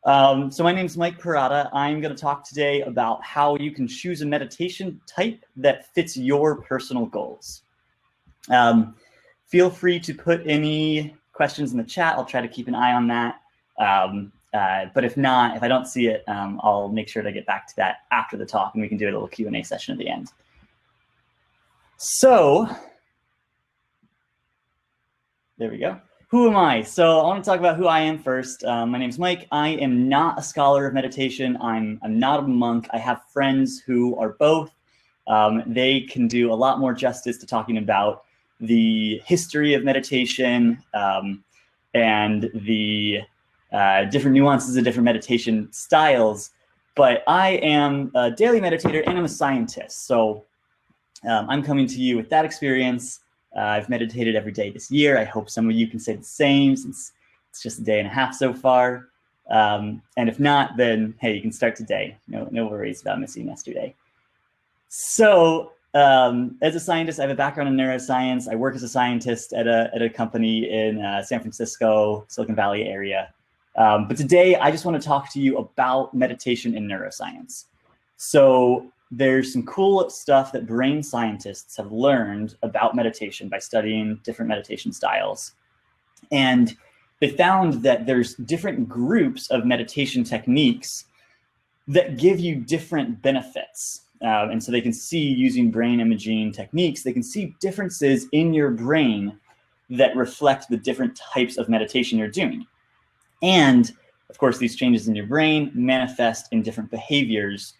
So my name is Mike Perrotta. I'm going to talk today about how you can choose a meditation type that fits your personal goals. Feel free to put any questions in the chat. I'll try to keep an eye on that. But if not, if I don't see it, I'll make sure to get back to that after the talk, and we can do a little Q&A session at the end. So there we go. Who am I? So I want to talk about who I am first. My name is Mike. I am not a scholar of meditation. I'm not a monk. I have friends who are both. They can do a lot more justice to talking about the history of meditation and the different nuances of different meditation styles. But I am a daily meditator and I'm a scientist. So I'm coming to you with that experience. I've meditated every day this year. I hope some of you can say the same, since it's just a day and a half so far. And if not, then hey, you can start today. No worries about missing yesterday. So as a scientist, I have a background in neuroscience. I work as a scientist at a company in San Francisco, Silicon Valley area. But today I just want to talk to you about meditation in neuroscience. So there's some cool stuff that brain scientists have learned about meditation by studying different meditation styles. And they found that there's different groups of meditation techniques that give you different benefits. And so they can see, using brain imaging techniques, they can see differences in your brain that reflect the different types of meditation you're doing. And of course, these changes in your brain manifest in different behaviors,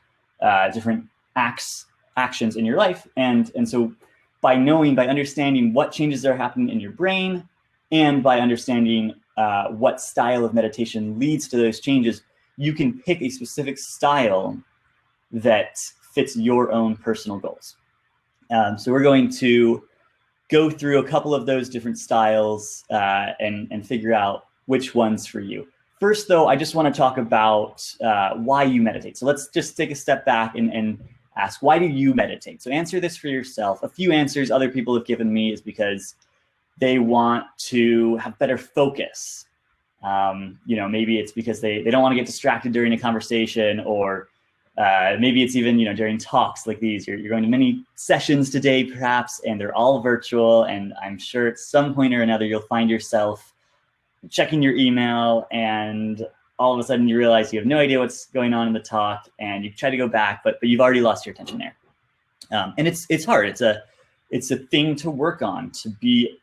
different actions in your life. And so by understanding what changes are happening in your brain, and by understanding what style of meditation leads to those changes, you can pick a specific style that fits your own personal goals. So we're going to go through a couple of those different styles and figure out which one's for you. First, though, I just want to talk about why you meditate. So let's just take a step back and ask, why do you meditate? So answer this for yourself. A few answers other people have given me is because they want to have better focus. Maybe it's because they don't want to get distracted during a conversation, or maybe it's even, during talks like these. You're going to many sessions today, perhaps, and they're all virtual. And I'm sure at some point or another, you'll find yourself checking your email, and all of a sudden you realize you have no idea what's going on in the talk, and you try to go back, but you've already lost your attention there. And it's hard. It's a thing to work on, to be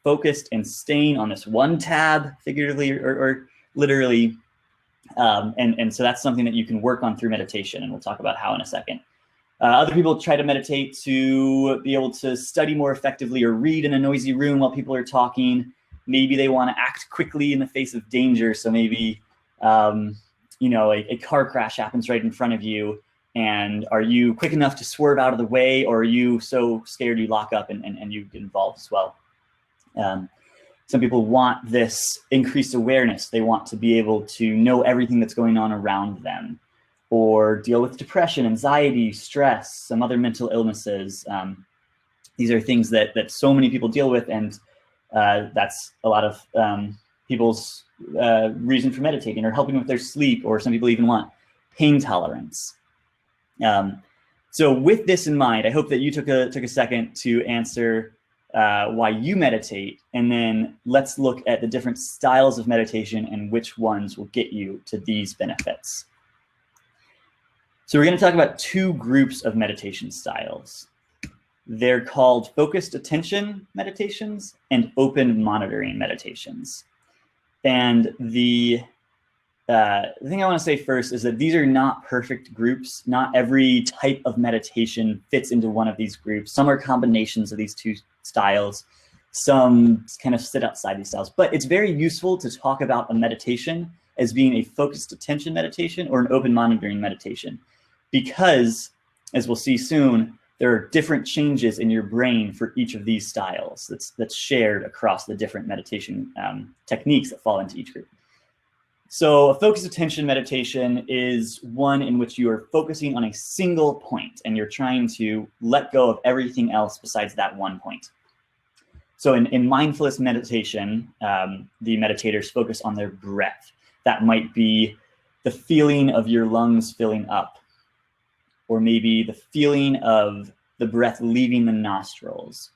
focused and staying on this one tab, figuratively or literally. And so that's something that you can work on through meditation, and we'll talk about how in a second. Other people try to meditate to be able to study more effectively or read in a noisy room while people are talking. Maybe they want to act quickly in the face of danger. So maybe, a car crash happens right in front of you. And are you quick enough to swerve out of the way, or are you so scared you lock up and you get involved as well? Some people want this increased awareness. They want to be able to know everything that's going on around them, or deal with depression, anxiety, stress, some other mental illnesses. These are things that so many people deal with, and that's a lot of people's reason for meditating, or helping with their sleep, or some people even want pain tolerance. So with this in mind, I hope that you took a second to answer why you meditate, and then let's look at the different styles of meditation and which ones will get you to these benefits. So we're going to talk about two groups of meditation styles. They're called focused attention meditations and open monitoring meditations. And the thing I want to say first is that these are not perfect groups. Not every type of meditation fits into one of these groups. Some are combinations of these two styles. Some kind of sit outside these styles. But it's very useful to talk about a meditation as being a focused attention meditation or an open monitoring meditation, because, as we'll see soon, there are different changes in your brain for each of these styles that's shared across the different meditation techniques that fall into each group. So a focused attention meditation is one in which you are focusing on a single point and you're trying to let go of everything else besides that one point. So in mindfulness meditation, the meditators focus on their breath. That might be the feeling of your lungs filling up, or maybe the feeling of the breath leaving the nostrils.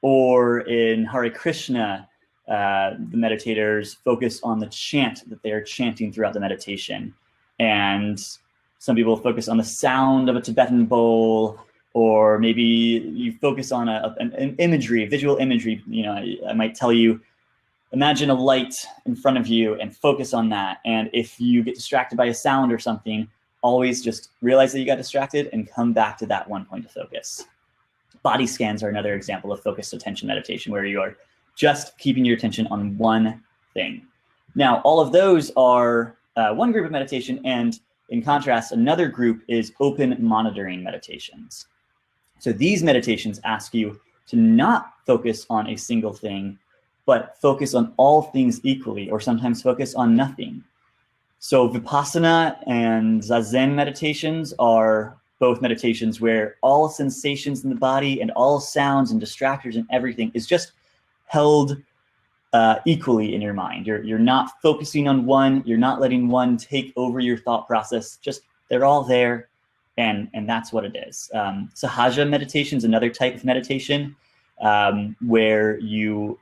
Or in Hare Krishna, the meditators focus on the chant that they're chanting throughout the meditation. And some people focus on the sound of a Tibetan bowl, or maybe you focus on an imagery, visual imagery. You know, I might tell you, imagine a light in front of you and focus on that. And if you get distracted by a sound or something, always just realize that you got distracted and come back to that one point of focus. Body scans are another example of focused attention meditation, where you are just keeping your attention on one thing. Now, all of those are one group of meditation, and in contrast, another group is open monitoring meditations. So these meditations ask you to not focus on a single thing, but focus on all things equally, or sometimes focus on nothing. So Vipassana and Zazen meditations are both meditations where all sensations in the body and all sounds and distractors and everything is just held equally in your mind. You're not focusing on one, you're not letting one take over your thought process, just they're all there, and that's what it is. Sahaja meditation is another type of meditation where you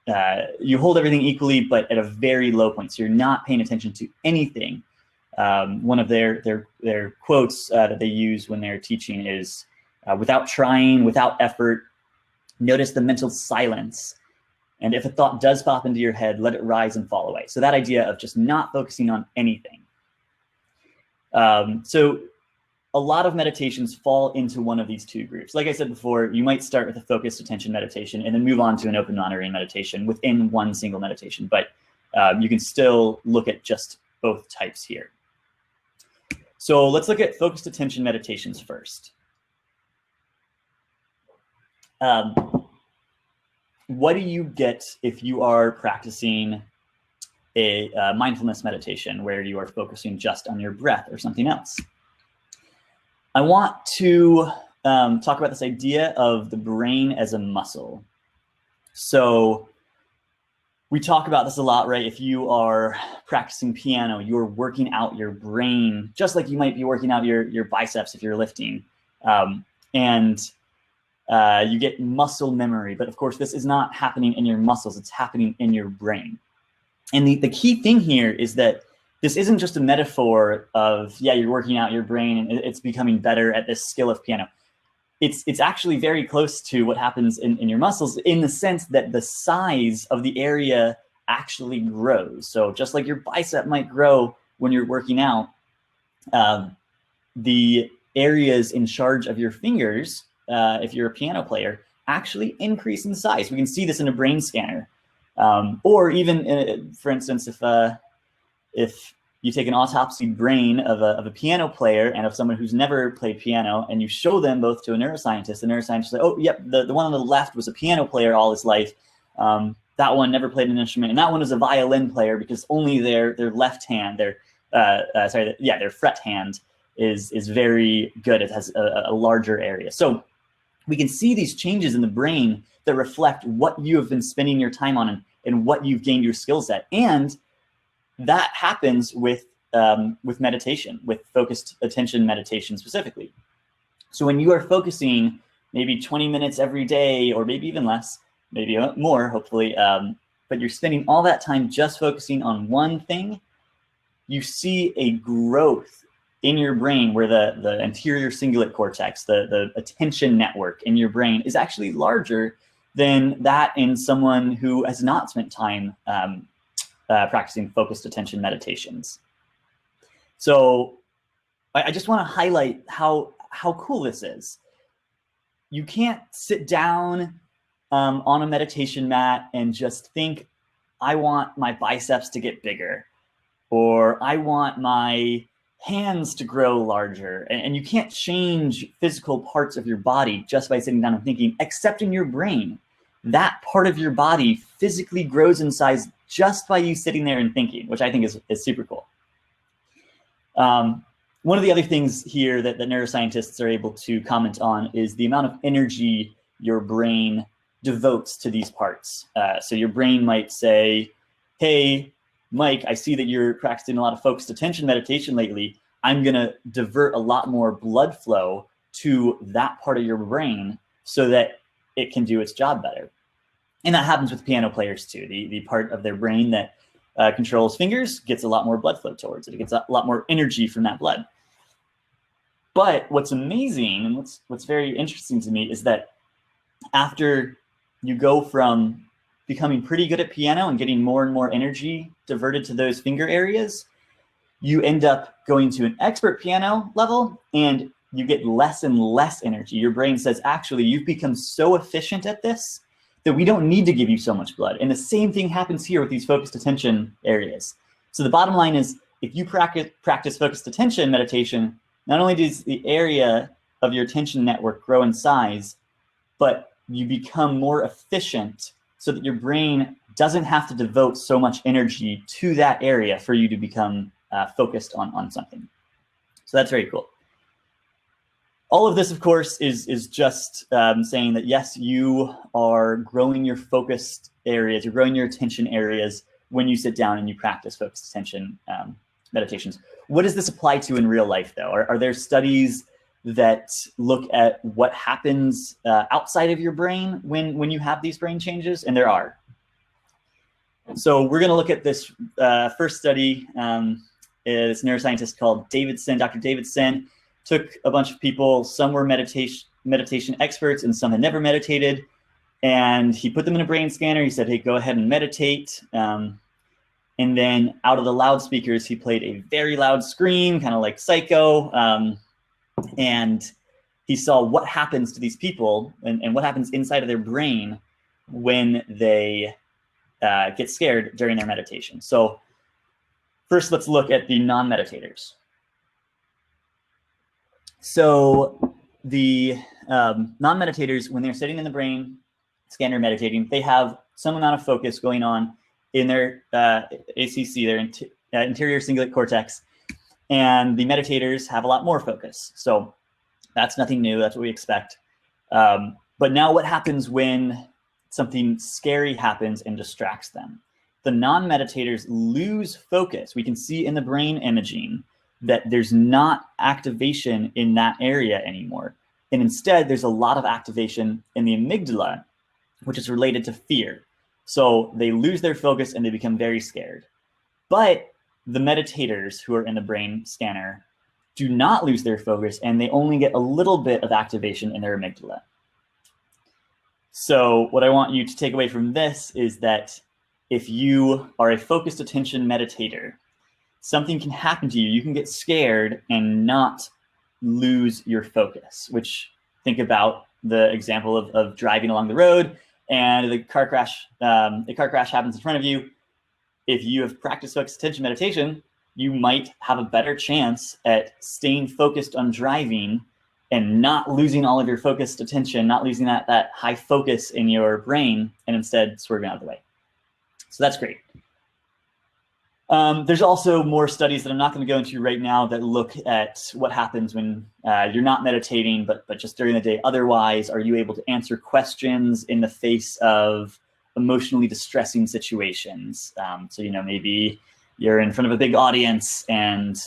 hold everything equally, but at a very low point. So you're not paying attention to anything. One of their quotes that they use when they're teaching is, without trying, without effort, notice the mental silence. And if a thought does pop into your head, let it rise and fall away. So that idea of just not focusing on anything. So a lot of meditations fall into one of these two groups. Like I said before, you might start with a focused attention meditation and then move on to an open monitoring meditation within one single meditation. But you can still look at just both types here. So let's look at focused attention meditations first. What do you get if you are practicing a mindfulness meditation where you are focusing just on your breath or something else? I want to talk about this idea of the brain as a muscle. So we talk about this a lot, right? If you are practicing piano, you're working out your brain, just like you might be working out your biceps if you're lifting. And you get muscle memory. But of course, this is not happening in your muscles. It's happening in your brain. And the key thing here is that this isn't just a metaphor of, yeah, you're working out your brain and it's becoming better at this skill of piano. It's actually very close to what happens in your muscles, in the sense that the size of the area actually grows. So just like your bicep might grow when you're working out, the areas in charge of your fingers, if you're a piano player, actually increase in size. We can see this in a brain scanner. Or even, for instance, if you take an autopsy brain of a piano player and of someone who's never played piano, and you show them both to a neuroscientist, the neuroscientist says, oh, yep, the one on the left was a piano player all his life. That one never played an instrument. And that one is a violin player because only their left hand, their fret hand is very good. It has a larger area. So we can see these changes in the brain that reflect what you have been spending your time on and what you've gained your skill set. And that happens with meditation, with focused attention meditation specifically. So when you are focusing maybe 20 minutes every day, or maybe even less, maybe more, hopefully, but you're spending all that time just focusing on one thing, you see a growth in your brain where the anterior cingulate cortex, the attention network in your brain, is actually larger than that in someone who has not spent time practicing focused attention meditations. So I just want to highlight how cool this is. You can't sit down on a meditation mat and just think, I want my biceps to get bigger, or I want my hands to grow larger. And you can't change physical parts of your body just by sitting down and thinking, except in your brain. That part of your body physically grows in size just by you sitting there and thinking, which I think is super cool. One of the other things here that the neuroscientists are able to comment on is the amount of energy your brain devotes to these parts. So your brain might say, hey, Mike, I see that you're practicing a lot of focused attention meditation lately. I'm going to divert a lot more blood flow to that part of your brain so that it can do its job better. And that happens with piano players too. The part of their brain that controls fingers gets a lot more blood flow towards it. It gets a lot more energy from that blood. But what's amazing and what's very interesting to me is that after you go from becoming pretty good at piano and getting more and more energy diverted to those finger areas, you end up going to an expert piano level and you get less and less energy. Your brain says, actually, you've become so efficient at this that we don't need to give you so much blood. And the same thing happens here with these focused attention areas. So the bottom line is, if you practice focused attention meditation, not only does the area of your attention network grow in size, but you become more efficient so that your brain doesn't have to devote so much energy to that area for you to become focused on something. So that's very cool. All of this, of course, is just saying that, yes, you are growing your focused areas, you're growing your attention areas when you sit down and you practice focused attention meditations. What does this apply to in real life, though? Are there studies that look at what happens outside of your brain when you have these brain changes? And there are. So we're going to look at this first study. This neuroscientist called Dr. Davidson took a bunch of people. Some were meditation experts and some had never meditated. And he put them in a brain scanner. He said, hey, go ahead and meditate. And then out of the loudspeakers, he played a very loud scream, kind of like Psycho. And he saw what happens to these people and what happens inside of their brain when they get scared during their meditation. So first, let's look at the non-meditators. So the non-meditators, when they're sitting in the brain scanner meditating, they have some amount of focus going on in their ACC, their anterior cingulate cortex, and the meditators have a lot more focus. So that's nothing new. That's what we expect. But now what happens when something scary happens and distracts them? The non-meditators lose focus. We can see in the brain imaging that there's not activation in that area anymore. And instead, there's a lot of activation in the amygdala, which is related to fear. So they lose their focus and they become very scared. But the meditators who are in the brain scanner do not lose their focus, and they only get a little bit of activation in their amygdala. So what I want you to take away from this is that if you are a focused attention meditator, something can happen to you. You can get scared and not lose your focus, which, think about the example of driving along the road and the car crash happens in front of you. If you have practiced focused attention meditation, you might have a better chance at staying focused on driving and not losing all of your focused attention, not losing that high focus in your brain, and instead swerving out of the way. So that's great. There's also more studies that I'm not going to go into right now that look at what happens when you're not meditating, but just during the day. Otherwise, are you able to answer questions in the face of emotionally distressing situations? So, maybe you're in front of a big audience and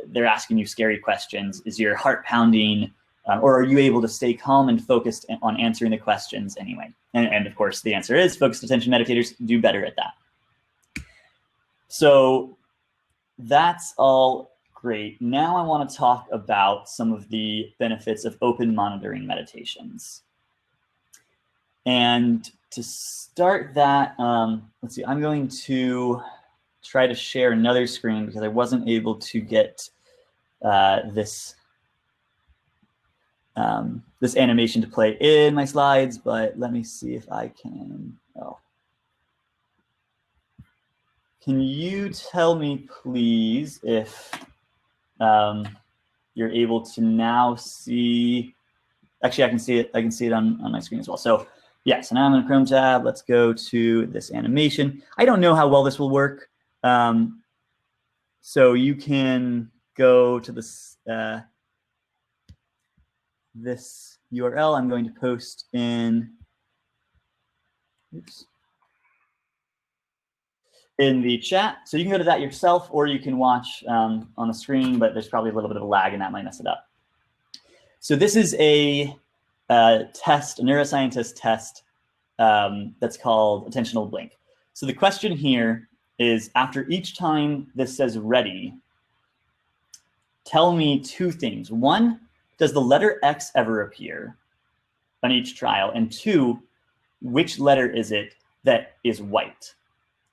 they're asking you scary questions. Is your heart pounding? Or are you able to stay calm and focused on answering the questions anyway? And of course, the answer is focused attention meditators do better at that. So that's all great. Now I want to talk about some of the benefits of open monitoring meditations. And to start that, let's see, I'm going to try to share another screen because I wasn't able to get this animation to play in my slides, but let me see if I can. Oh. Can you tell me, please, if you're able to now see? Actually, I can see it. I can see it on my screen as well. So yeah, so now I'm in a Chrome tab. Let's go to this animation. I don't know how well this will work. So you can go to this this URL I'm going to post in. Oops. in the chat. So you can go to that yourself, or you can watch on the screen, but there's probably a little bit of a lag and that might mess it up. So this is a test, a neuroscientist test that's called attentional blink. So the question here is, after each time this says ready, tell me two things. One, does the letter X ever appear on each trial? And two, which letter is it that is white?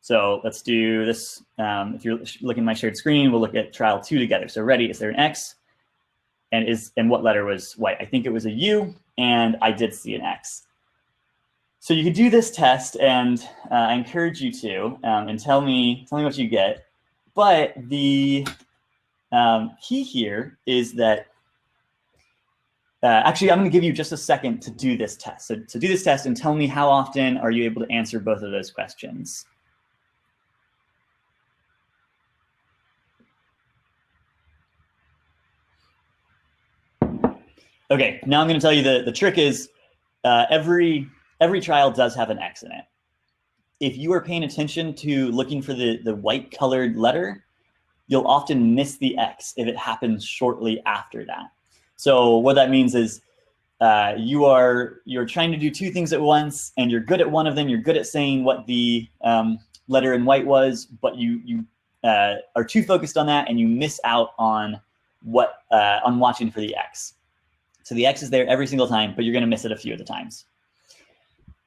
So let's do this. If you're looking at my shared screen, we'll look at trial 2 together. So ready, is there an X? And what letter was white? I think it was a U, and I did see an X. So you could do this test, and I encourage you to, and tell me what you get. But the key here is that, actually, I'm going to give you just a second to do this test. So to do this test and tell me how often are you able to answer both of those questions. Okay, now I'm going to tell you the trick is every trial does have an X in it. If you are paying attention to looking for the white colored letter, you'll often miss the X if it happens shortly after that. So what that means is you're trying to do two things at once, and you're good at one of them. You're good at saying what the letter in white was, but you are too focused on that, and you miss out on on watching for the X. So the X is there every single time, but you're going to miss it a few of the times.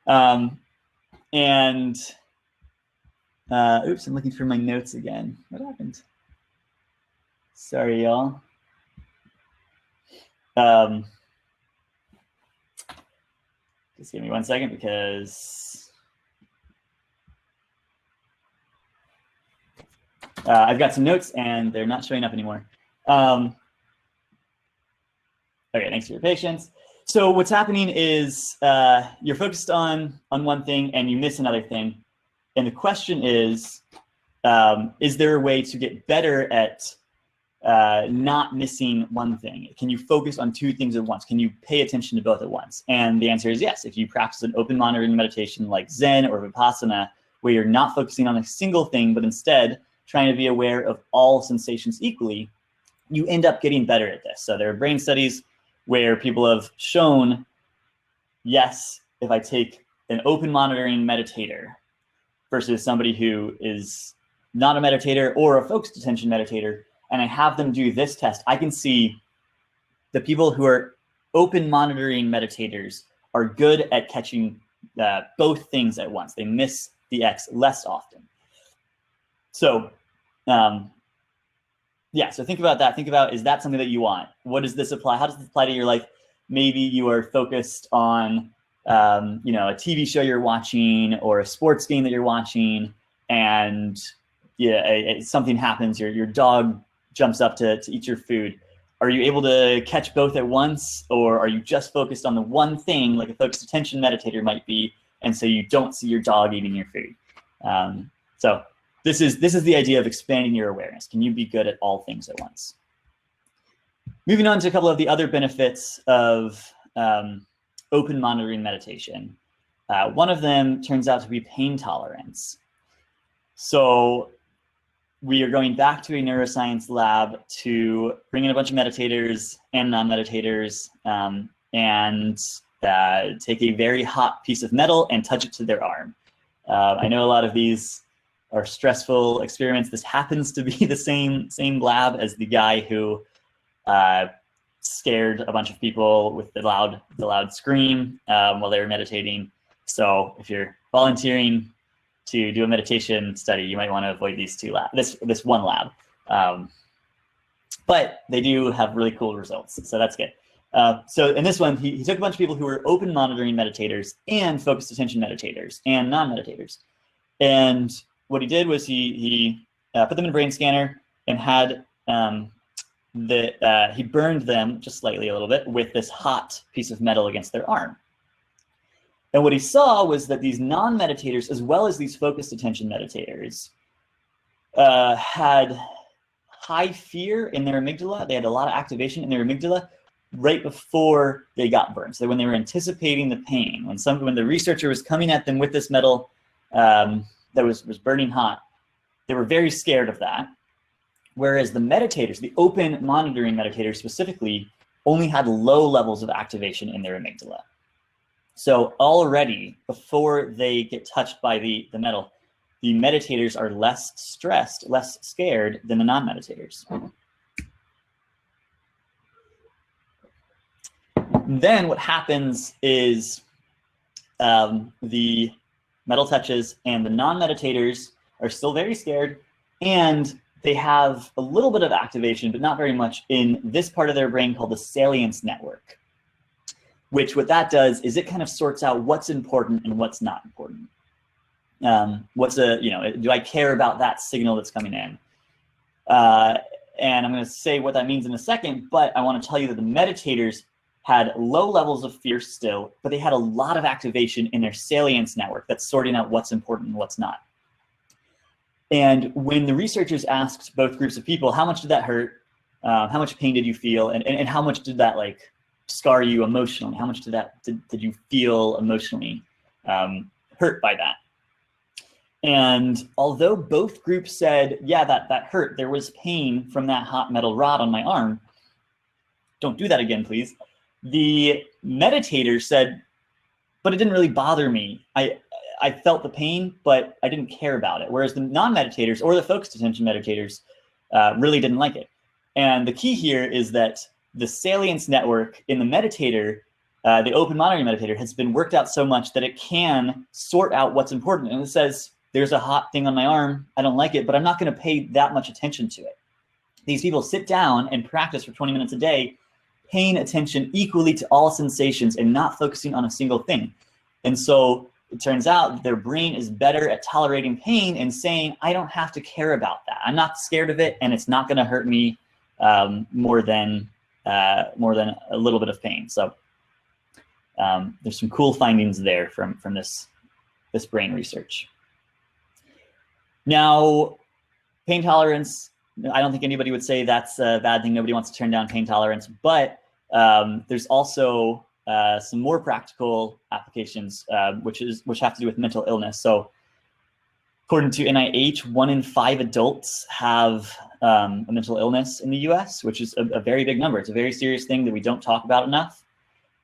Oops, I'm looking for my notes again. What happened? Sorry, y'all. Just give me 1 second because I've got some notes and they're not showing up anymore. Okay, thanks for your patience. So what's happening is you're focused on one thing and you miss another thing. And the question is there a way to get better at not missing one thing? Can you focus on two things at once? Can you pay attention to both at once? And the answer is yes. If you practice an open monitoring meditation like Zen or Vipassana, where you're not focusing on a single thing, but instead trying to be aware of all sensations equally, you end up getting better at this. So there are brain studies where people have shown, yes, if I take an open monitoring meditator versus somebody who is not a meditator or a focused attention meditator, and I have them do this test, I can see the people who are open monitoring meditators are good at catching both things at once. They miss the X less often. So yeah, so think about that. Think about, is that something that you want? What does this apply? How does this apply to your life? Maybe you are focused on a TV show you're watching or a sports game that you're watching, and something happens, your dog jumps up to eat your food. Are you able to catch both at once, or are you just focused on the one thing, like a focused attention meditator might be, and so you don't see your dog eating your food? So this is the idea of expanding your awareness. Can you be good at all things at once? Moving on to a couple of the other benefits of open monitoring meditation. One of them turns out to be pain tolerance. So we are going back to a neuroscience lab to bring in a bunch of meditators and non-meditators and take a very hot piece of metal and touch it to their arm. I know a lot of these are stressful experiments. This happens to be the same lab as the guy who scared a bunch of people with the loud scream while they were meditating. So if you're volunteering to do a meditation study, you might want to avoid these two labs, this one lab. But they do have really cool results, so that's good. So in this one, he took a bunch of people who were open monitoring meditators and focused attention meditators and non-meditators. And what he did was he put them in a brain scanner and had he burned them just slightly a little bit with this hot piece of metal against their arm. And what he saw was that these non-meditators, as well as these focused attention meditators, had high fear in their amygdala. They had a lot of activation in their amygdala right before they got burned. So when they were anticipating the pain, when the researcher was coming at them with this metal that was burning hot, they were very scared of that. Whereas the meditators, the open monitoring meditators specifically, only had low levels of activation in their amygdala. So already before they get touched by the metal, the meditators are less stressed, less scared than the non-meditators. Then what happens is the metal touches and the non-meditators are still very scared, and they have a little bit of activation, but not very much, in this part of their brain called the salience network, which what that does is it kind of sorts out what's important and what's not important. Do I care about that signal that's coming in? And I'm going to say what that means in a second, but I want to tell you that the meditators had low levels of fear still, but they had a lot of activation in their salience network that's sorting out what's important and what's not. And when the researchers asked both groups of people, how much did that hurt? How much pain did you feel? And how much did that like scar you emotionally? How much did you feel emotionally hurt by that? And although both groups said, yeah, that hurt, there was pain from that hot metal rod on my arm, don't do that again, please. The meditators said, but it didn't really bother me. I felt the pain, but I didn't care about it. Whereas the non-meditators or the focused attention meditators really didn't like it. And the key here is that the salience network in the meditator, the open monitoring meditator, has been worked out so much that it can sort out what's important. And it says, there's a hot thing on my arm, I don't like it, but I'm not going to pay that much attention to it. These people sit down and practice for 20 minutes a day, paying attention equally to all sensations and not focusing on a single thing. And so it turns out their brain is better at tolerating pain and saying, I don't have to care about that. I'm not scared of it, and it's not going to hurt me more than a little bit of pain. So there's some cool findings there from this brain research. Now, pain tolerance, I don't think anybody would say that's a bad thing. Nobody wants to turn down pain tolerance, but there's also some more practical applications, which have to do with mental illness. So according to NIH, 1 in 5 adults have a mental illness in the US, which is a very big number. It's a very serious thing that we don't talk about enough.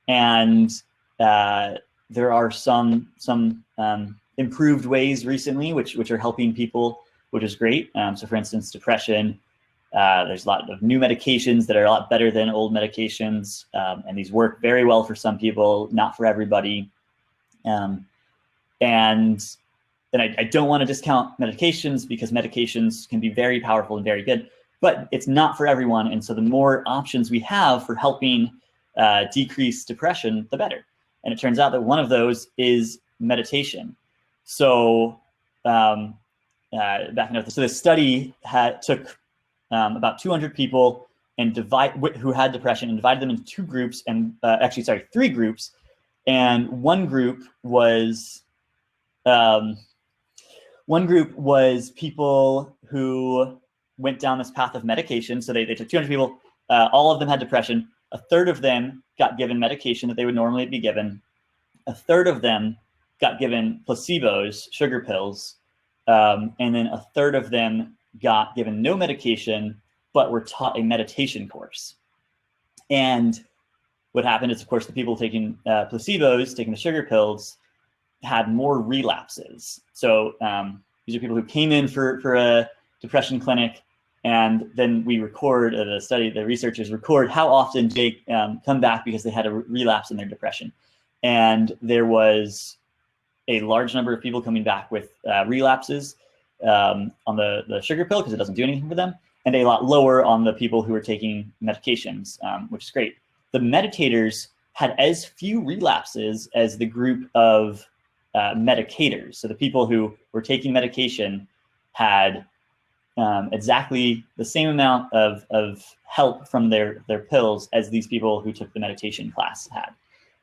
And there are some improved ways recently, which are helping people, which is great. So for instance, depression, there's a lot of new medications that are a lot better than old medications. And these work very well for some people, not for everybody. And I don't want to discount medications, because medications can be very powerful and very good, but it's not for everyone. And so the more options we have for helping decrease depression, the better. And it turns out that one of those is meditation. So backing up, so this study took about 200 people and who had depression, and divided them into 2 groups, and 3 groups. And one group was people who went down this path of medication. So they took 200 people, all of them had depression. A third of them got given medication that they would normally be given. A third of them got given placebos, sugar pills, and then a third of them got given no medication, but were taught a meditation course. And what happened is, of course, the people taking placebos, taking the sugar pills, had more relapses. So these are people who came in for a depression clinic, and then we record the researchers record how often they come back because they had a relapse in their depression. And there was a large number of people coming back with relapses on the sugar pill, because it doesn't do anything for them, and a lot lower on the people who were taking medications, which is great. The meditators had as few relapses as the group of medicators. So the people who were taking medication had exactly the same amount of help from their pills as these people who took the meditation class had.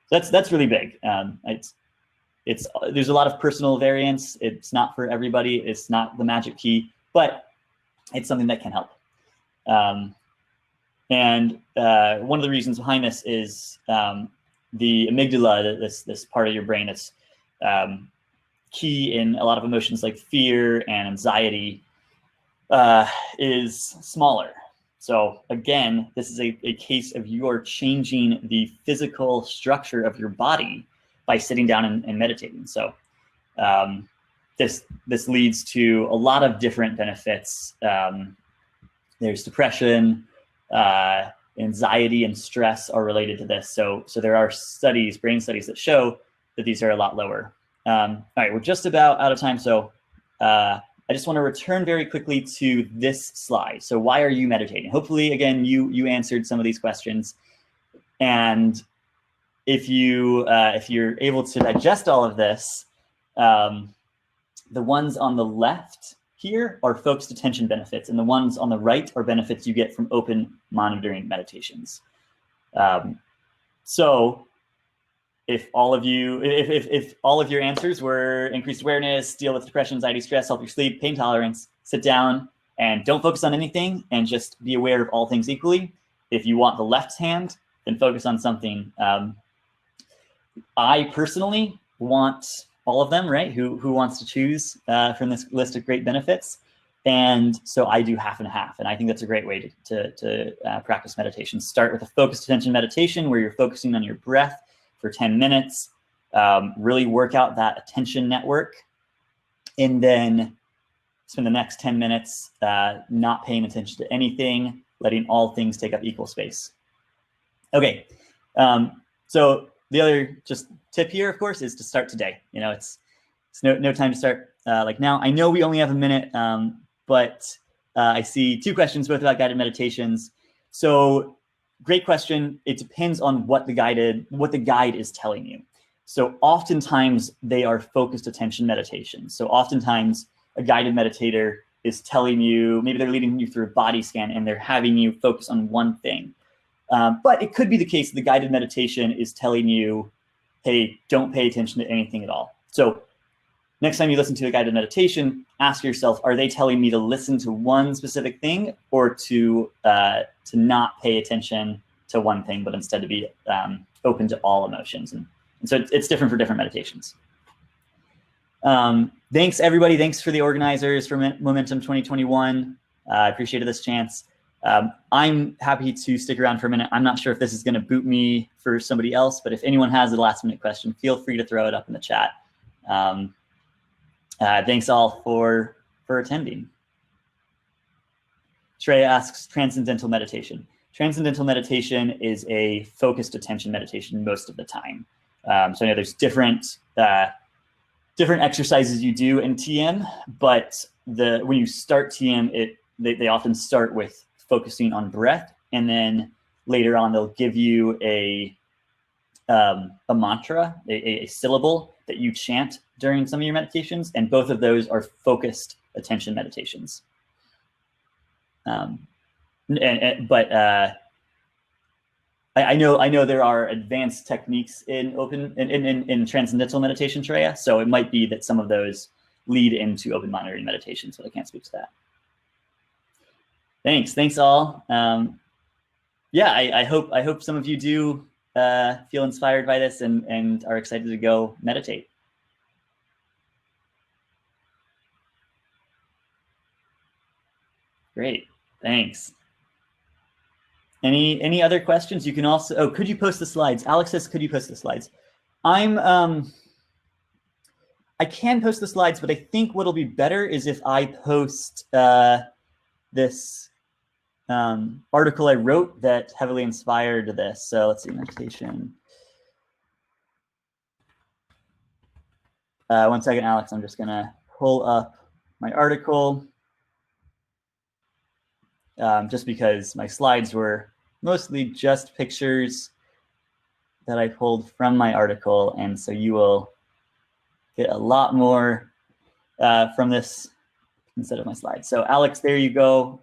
So that's really big. There's a lot of personal variance. It's not for everybody. It's not the magic key, but it's something that can help. And one of the reasons behind this is the amygdala, this part of your brain that's key in a lot of emotions like fear and anxiety. is smaller. So again, this is a case of you are changing the physical structure of your body by sitting down and meditating. So this leads to a lot of different benefits. There's depression, anxiety, and stress are related to this. So there are studies, brain studies, that show that these are a lot lower. All right, we're just about out of time. So I just want to return very quickly to this slide. So why are you meditating? Hopefully, again, you answered some of these questions. And if you're able to digest all of this, the ones on the left here are focused attention benefits, and the ones on the right are benefits you get from open monitoring meditations. So if all of your answers were increased awareness, deal with depression, anxiety, stress, help your sleep, pain tolerance, sit down and don't focus on anything and just be aware of all things equally. If you want the left hand, then focus on something. I personally want all of them, right? Who wants to choose from this list of great benefits? And so I do half and half, and I think that's a great way to practice meditation. Start with a focused attention meditation where you're focusing on your breath for 10 minutes, really work out that attention network, and then spend the next 10 minutes not paying attention to anything, letting all things take up equal space. Okay, so the other just tip here, of course, is to start today. You know, it's no time to start like now. I know we only have a minute, but I see two questions, both about guided meditations. So great question. It depends on what the guide is telling you. So oftentimes they are focused attention meditations. So oftentimes a guided meditator is telling you, maybe they're leading you through a body scan and they're having you focus on one thing. But it could be the case that the guided meditation is telling you, hey, don't pay attention to anything at all. So next time you listen to a guided meditation, ask yourself, are they telling me to listen to one specific thing, or to not pay attention to one thing, but instead to be open to all emotions? And so it's different for different meditations. Thanks, everybody. Thanks for the organizers for Momentum 2021. I appreciated this chance. I'm happy to stick around for a minute. I'm not sure if this is going to boot me for somebody else, but if anyone has a last minute question, feel free to throw it up in the chat. Thanks all for attending. Shreya asks, transcendental meditation. Transcendental meditation is a focused attention meditation most of the time. So I know there's different exercises you do in TM, but when you start TM, they often start with focusing on breath, and then later on they'll give you a mantra, a syllable that you chant during some of your meditations, and both of those are focused attention meditations. But I know there are advanced techniques in transcendental meditation, Shreya, so it might be that some of those lead into open monitoring meditations, but I can't speak to that. Thanks all. Yeah, I hope some of you do feel inspired by this and are excited to go meditate. Great, thanks. Any other questions? You can also, could you post the slides? Alex says, could you post the slides? I can post the slides, but I think what'll be better is if I post this article I wrote that heavily inspired this. So let's see, meditation. One second, Alex, I'm just gonna pull up my article. Just because my slides were mostly just pictures that I pulled from my article, and so you will get a lot more from this instead of my slides. So Alex, there you go.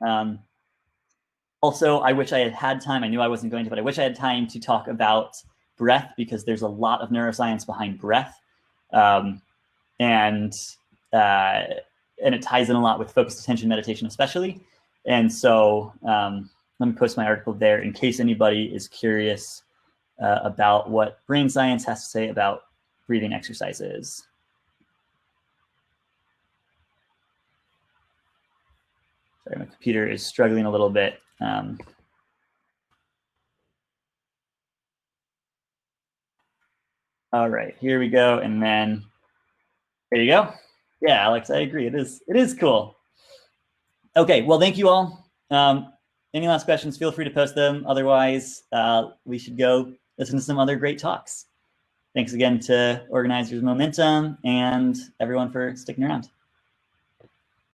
Also, I wish I had time. I knew I wasn't going to, but I wish I had time to talk about breath, because there's a lot of neuroscience behind breath, and it ties in a lot with focused attention meditation, especially. And so let me post my article there in case anybody is curious about what brain science has to say about breathing exercises. Sorry, my computer is struggling a little bit. All right, here we go. And then there you go. Yeah, Alex, I agree. It is cool. Okay, well, thank you all. Any last questions, feel free to post them. Otherwise, we should go listen to some other great talks. Thanks again to organizers Momentum and everyone for sticking around.